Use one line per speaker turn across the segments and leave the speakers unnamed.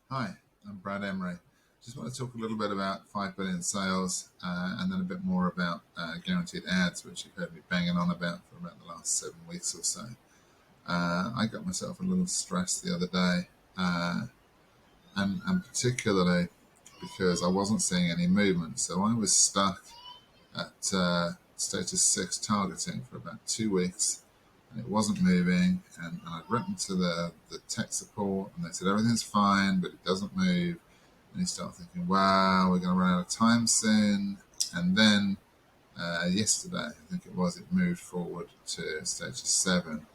Hi, I'm Brad Emery. Just want to talk a little bit about 5 billion sales and then a bit more about guaranteed ads, which you've heard me banging on about for about the last 7 weeks or so. I got myself a little stressed the other day, and particularly because I wasn't seeing any movement. So I was stuck at status 6 targeting for about 2 weeks, and it wasn't moving. And I'd written to the tech support, and they said everything's fine, but it doesn't move. And you start thinking, wow, we're going to run out of time soon. And then yesterday, I think it was, it moved forward to status 7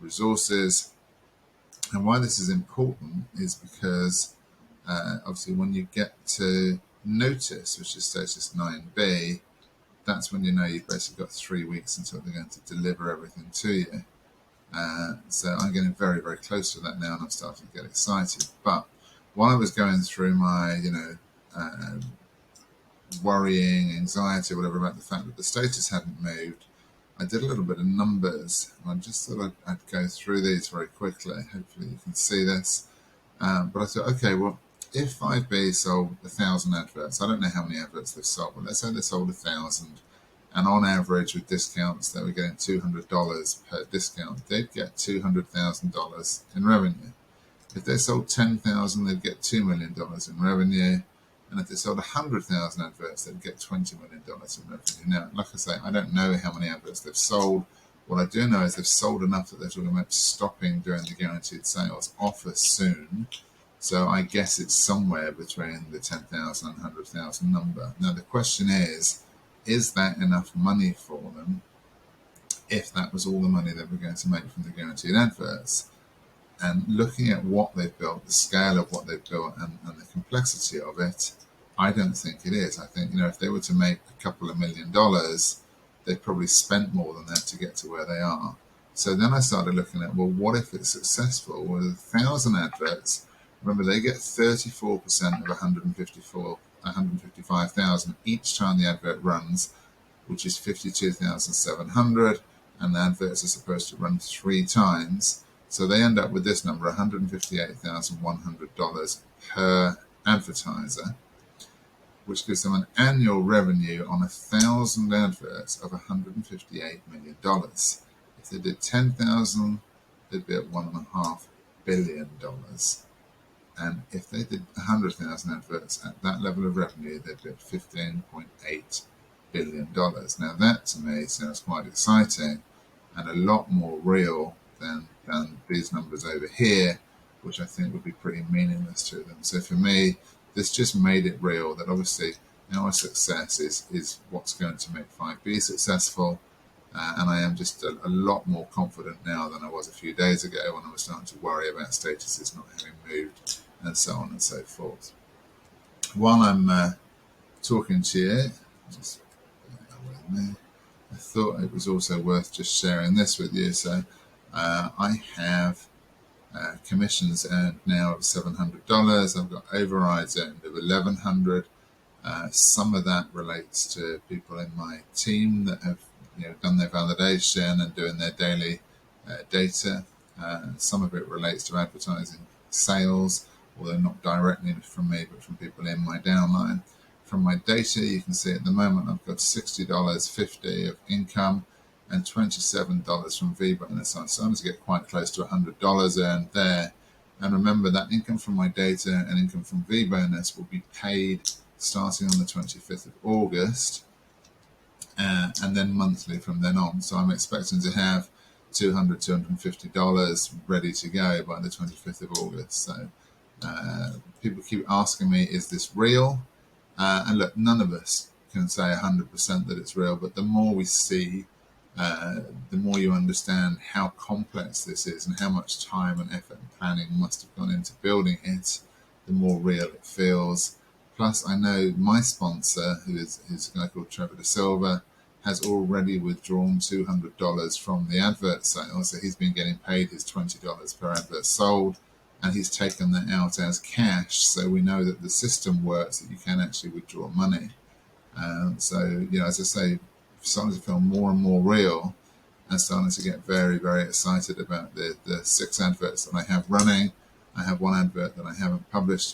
resources. And why this is important is because obviously when you get to notice, which is status 9B, that's when you know you've basically got 3 weeks until they're going to deliver everything to you. So I'm getting very, very close to that now, and I'm starting to get excited. But while I was going through my, uh, worrying, anxiety, whatever, about the fact that the status hadn't moved, I did a little bit of numbers, and I just thought I'd go through these very quickly. Hopefully, you can see this. But I thought, okay, well, if 5B sold 1,000 adverts, I don't know how many adverts they've sold, but let's say they sold 1,000, and on average with discounts they were getting $200 per discount, they'd get $200,000 in revenue. If they sold 10,000, they'd get $2 million in revenue. And if they sold 100,000 adverts, they'd get $20 million in revenue. Now, like I say, I don't know how many adverts they've sold. What I do know is they've sold enough that they're talking about stopping doing the guaranteed sales offer soon. So I guess it's somewhere between the 10,000 and 100,000 number. Now, the question is that enough money for them if that was all the money they were going to make from the guaranteed adverts? And looking at what they've built, the scale of what they've built, and the complexity of it, I don't think it is. I think, if they were to make a couple of $1 million, they've probably spent more than that to get to where they are. So then I started looking at, well, what if it's successful with 1,000 adverts? Remember, they get 34% of 155,000 each time the advert runs, which is 52,700, and the adverts are supposed to run 3 times. So they end up with this number, $158,100 per advertiser, which gives them an annual revenue on 1,000 adverts of $158 million. If they did 10,000, they'd be at $1.5 billion. And if they did 100,000 adverts at that level of revenue, they'd be at $15.8 billion. Now that to me sounds quite exciting and a lot more real than these numbers over here, which I think would be pretty meaningless to them. So for me, this just made it real that obviously our success is what's going to make 5B successful. And I am just a lot more confident now than I was a few days ago when I was starting to worry about statuses not having moved and so on and so forth. While I'm talking to you, just bear with me, I thought it was also worth just sharing this with you. So I have commissions earned now of $700. I've got overrides earned of $1,100. Some of that relates to people in my team that have done their validation and doing their daily data. Some of it relates to advertising sales, although not directly from me, but from people in my downline. From my data, you can see at the moment I've got $60.50 of income and $27 from VBonus. So I'm starting to get quite close to $100 earned there. And remember that income from my data and income from VBonus will be paid starting on the 25th of August and then monthly from then on. So I'm expecting to have $200, $250 ready to go by the 25th of August. So people keep asking me, is this real? And look, none of us can say 100% that it's real, but the more we see, the more you understand how complex this is and how much time and effort and planning must have gone into building it, the more real it feels. Plus, I know my sponsor, who's a guy called Trevor De Silva, has already withdrawn $200 from the advert sale. So he's been getting paid his $20 per advert sold, and he's taken that out as cash. So we know that the system works, that you can actually withdraw money. So, as I say, starting to feel more and more real and starting to get very, very excited about the 6 adverts that I have running. I have one advert that I haven't published yet.